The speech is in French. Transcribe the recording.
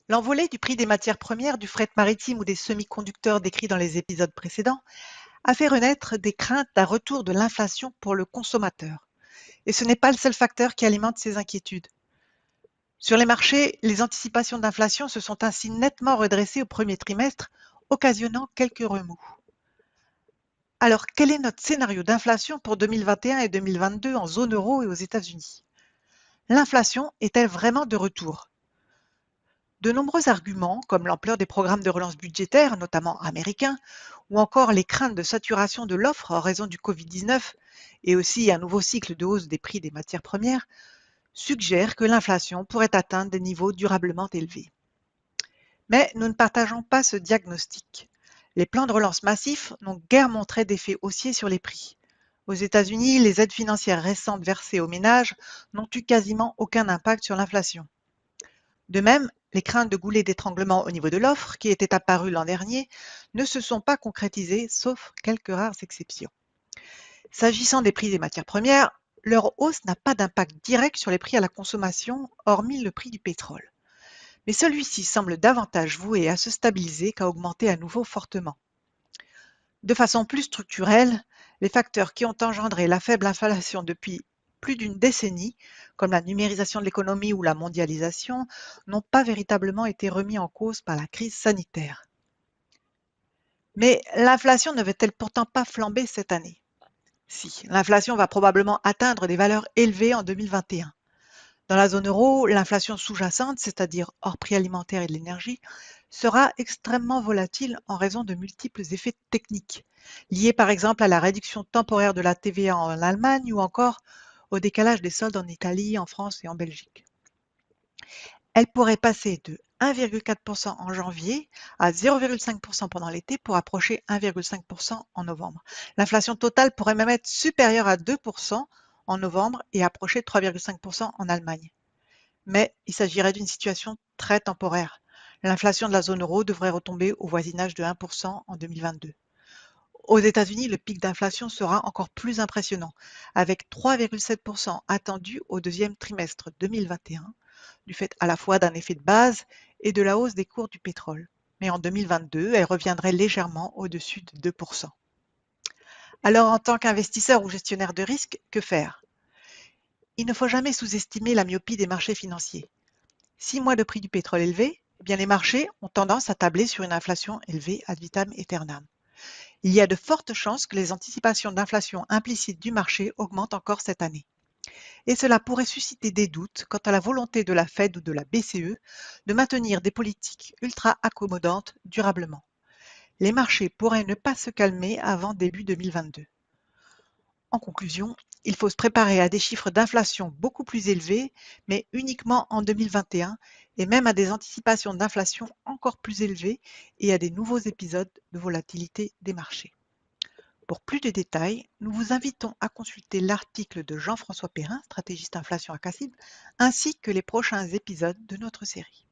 L'envolée du prix des matières premières, du fret maritime ou des semi-conducteurs décrits dans les épisodes précédents a fait renaître des craintes d'un retour de l'inflation pour le consommateur. Et ce n'est pas le seul facteur qui alimente ces inquiétudes. Sur les marchés, les anticipations d'inflation se sont ainsi nettement redressées au premier trimestre, occasionnant quelques remous. Alors, quel est notre scénario d'inflation pour 2021 et 2022 en zone euro et aux États-Unis? L'inflation est-elle vraiment de retour? De nombreux arguments, comme l'ampleur des programmes de relance budgétaire, notamment américains, ou encore les craintes de saturation de l'offre en raison du Covid-19 et aussi un nouveau cycle de hausse des prix des matières premières, suggèrent que l'inflation pourrait atteindre des niveaux durablement élevés. Mais nous ne partageons pas ce diagnostic. Les plans de relance massifs n'ont guère montré d'effet haussier sur les prix. Aux États-Unis, les aides financières récentes versées aux ménages n'ont eu quasiment aucun impact sur l'inflation. De même, les craintes de goulets d'étranglement au niveau de l'offre, qui étaient apparues l'an dernier, ne se sont pas concrétisées, sauf quelques rares exceptions. S'agissant des prix des matières premières, leur hausse n'a pas d'impact direct sur les prix à la consommation, hormis le prix du pétrole. Mais celui-ci semble davantage voué à se stabiliser qu'à augmenter à nouveau fortement. De façon plus structurelle, les facteurs qui ont engendré la faible inflation depuis plus d'une décennie, comme la numérisation de l'économie ou la mondialisation, n'ont pas véritablement été remis en cause par la crise sanitaire. Mais l'inflation ne va-t-elle pourtant pas flamber cette année? Si, l'inflation va probablement atteindre des valeurs élevées en 2021. Dans la zone euro, l'inflation sous-jacente, c'est-à-dire hors prix alimentaire et de l'énergie, sera extrêmement volatile en raison de multiples effets techniques, liés par exemple à la réduction temporaire de la TVA en Allemagne ou encore au décalage des soldes en Italie, en France et en Belgique. Elle pourrait passer de 1,4% en janvier à 0,5% pendant l'été pour approcher 1,5% en novembre. L'inflation totale pourrait même être supérieure à 2% en novembre et approcher 3,5% en Allemagne. Mais il s'agirait d'une situation très temporaire. L'inflation de la zone euro devrait retomber au voisinage de 1% en 2022. Aux États-Unis, le pic d'inflation sera encore plus impressionnant, avec 3,7% attendu au deuxième trimestre 2021, du fait à la fois d'un effet de base et de la hausse des cours du pétrole. Mais en 2022, elle reviendrait légèrement au-dessus de 2%. Alors, en tant qu'investisseur ou gestionnaire de risque, que faire? Il ne faut jamais sous-estimer la myopie des marchés financiers. 6 mois de prix du pétrole élevé, eh bien les marchés ont tendance à tabler sur une inflation élevée ad vitam aeternam. Il y a de fortes chances que les anticipations d'inflation implicites du marché augmentent encore cette année. Et cela pourrait susciter des doutes quant à la volonté de la Fed ou de la BCE de maintenir des politiques ultra accommodantes durablement. Les marchés pourraient ne pas se calmer avant début 2022. En conclusion, il faut se préparer à des chiffres d'inflation beaucoup plus élevés, mais uniquement en 2021, et même à des anticipations d'inflation encore plus élevées et à des nouveaux épisodes de volatilité des marchés. Pour plus de détails, nous vous invitons à consulter l'article de Jean-François Perrin, stratégiste inflation à CACIB, ainsi que les prochains épisodes de notre série.